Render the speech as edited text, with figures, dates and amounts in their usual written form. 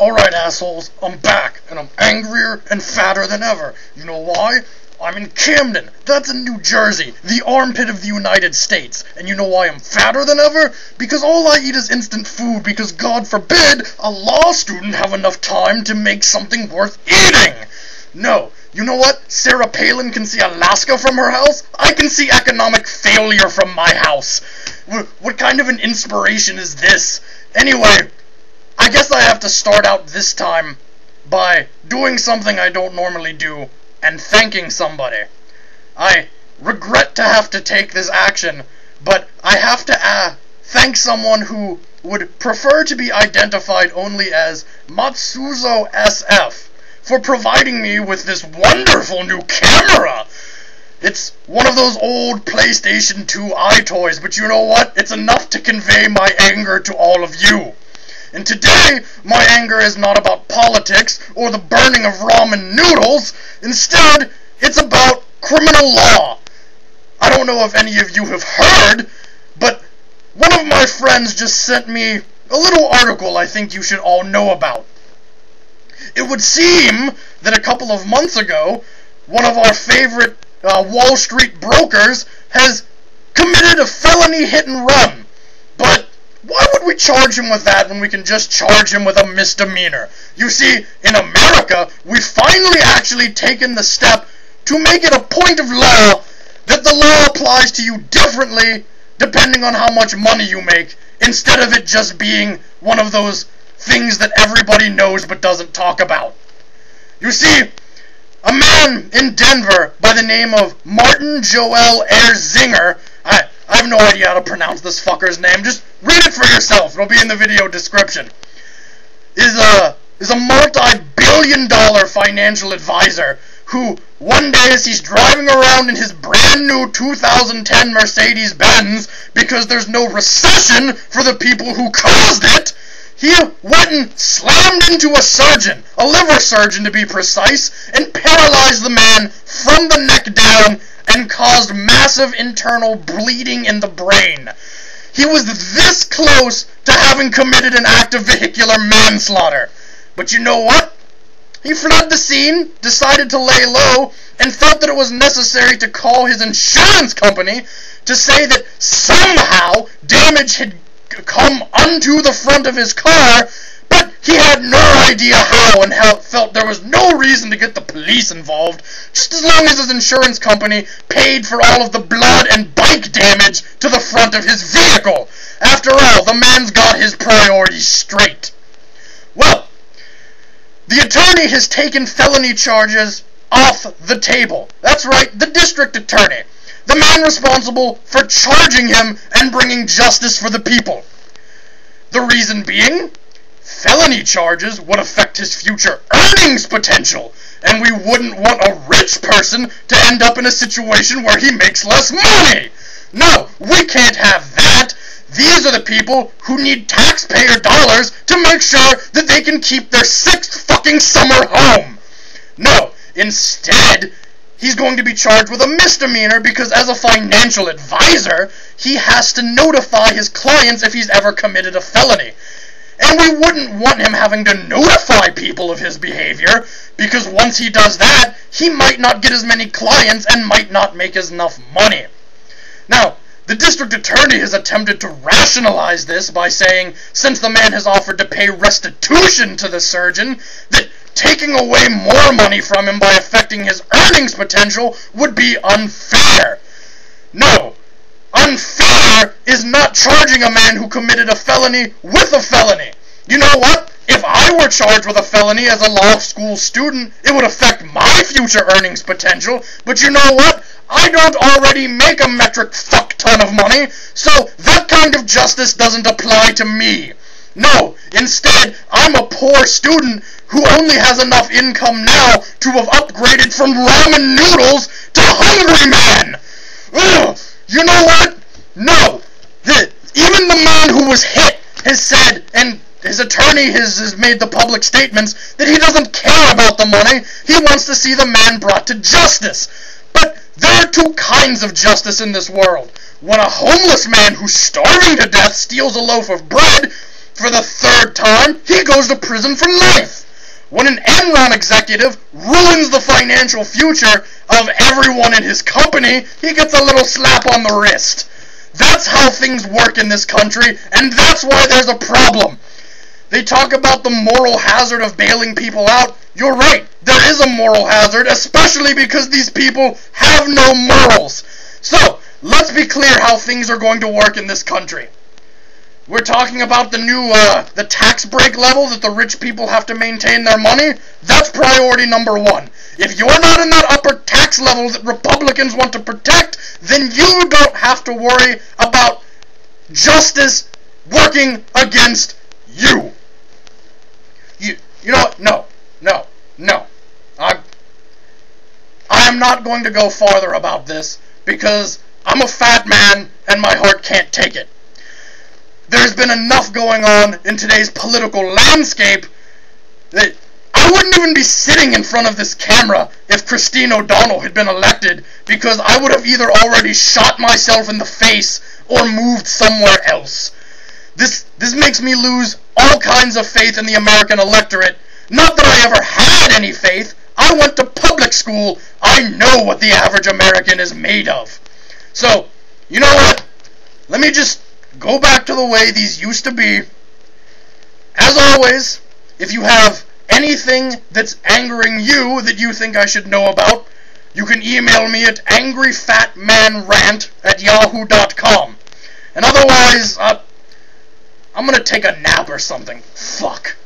Alright, assholes, I'm back, and I'm angrier and fatter than ever. You know why? I'm in Camden. That's in New Jersey, the armpit of the United States. And you know why I'm fatter than ever? Because all I eat is instant food, because God forbid a law student have enough time to make something worth eating. No. You know what? Sarah Palin can see Alaska from her house. I can see economic failure from my house. What kind of an inspiration is this? Anyway, I guess I have to start out this time by doing something I don't normally do and thanking somebody. I regret to have to take this action, but I have to thank someone who would prefer to be identified only as Matsuzo SF for providing me with this wonderful new camera. It's one of those old PlayStation 2 iToys, but you know what? It's enough to convey my anger to all of you. And today, my anger is not about politics or the burning of ramen noodles. Instead, it's about criminal law. I don't know if any of you have heard, but one of my friends just sent me a little article I think you should all know about. It would seem that a couple of months ago, one of our favorite Wall Street brokers has committed a felony hit and run. But why would we charge him with that when we can just charge him with a misdemeanor? You see, in America, we've finally actually taken the step to make it a point of law that the law applies to you differently depending on how much money you make, instead of it just being one of those things that everybody knows but doesn't talk about. You see, a man in Denver by the name of Martin Joel Erzinger, I have no idea how to pronounce this fucker's name, just read it for yourself, it'll be in the video description, is a multi-billion-dollar financial advisor who, one day as he's driving around in his brand new 2010 Mercedes-Benz, because there's no recession for the people who caused it, he went and slammed into a surgeon, a liver surgeon to be precise, and paralyzed the man from the neck down and caused massive internal bleeding in the brain. He was this close to having committed an act of vehicular manslaughter. But you know what? He fled the scene, decided to lay low, and felt that it was necessary to call his insurance company to say that somehow damage had come onto the front of his car, but he had no idea how, and felt there was no reason to get the police involved, just as long as his insurance company paid for all of the blood and bike damage to the front of his vehicle. After all, the man's got his priorities straight. Well, the attorney has taken felony charges off the table. That's right, the district attorney. The man responsible for charging him and bringing justice for the people. The reason being, felony charges would affect his future earnings potential, and we wouldn't want a rich person to end up in a situation where he makes less money. No, we can't have that. These are the people who need taxpayer dollars to make sure that they can keep their 6th fucking summer home. No, instead, he's going to be charged with a misdemeanor because as a financial advisor, he has to notify his clients if he's ever committed a felony. And we wouldn't want him having to notify people of his behavior, because once he does that, he might not get as many clients and might not make enough money. Now, the district attorney has attempted to rationalize this by saying, since the man has offered to pay restitution to the surgeon, that taking away more money from him by affecting his earnings potential would be unfair. No, unfair is not charging a man who committed a felony with a felony. You know what? If I were charged with a felony as a law school student, it would affect my future earnings potential, but you know what? I don't already make a metric fuck ton of money, so that kind of justice doesn't apply to me. No, instead, I'm a poor student who only has enough income now to have upgraded from ramen noodles to Hungry Man. Ugh, you know what? No, even the man who was hit has said, and his attorney has made the public statements, that he doesn't care about the money, he wants to see the man brought to justice. But there are two kinds of justice in this world. When a homeless man who's starving to death steals a loaf of bread, For the third time, he goes to prison for life. When an Enron executive ruins the financial future of everyone in his company, he gets a little slap on the wrist. That's how things work in this country, and that's why there's a problem. They talk about the moral hazard of bailing people out. You're right, there is a moral hazard, especially because these people have no morals. So, let's be clear how things are going to work in this country. We're talking about the new, the tax break level that the rich people have to maintain their money. That's priority number one. If you're not in that upper tax level that Republicans want to protect, then you don't have to worry about justice working against you. You know what? No. I am not going to go farther about this because I'm a fat man and my heart can't take it. There's been enough going on in today's political landscape that I wouldn't even be sitting in front of this camera if Christine O'Donnell had been elected, because I would have either already shot myself in the face or moved somewhere else. This makes me lose all kinds of faith in the American electorate. Not that I ever had any faith. I went to public school. I know what the average American is made of. So, you know what? Let me just go back to the way these used to be. As always, if you have anything that's angering you that you think I should know about, you can email me at angryfatmanrant@yahoo.com. And otherwise, I'm gonna take a nap or something. Fuck.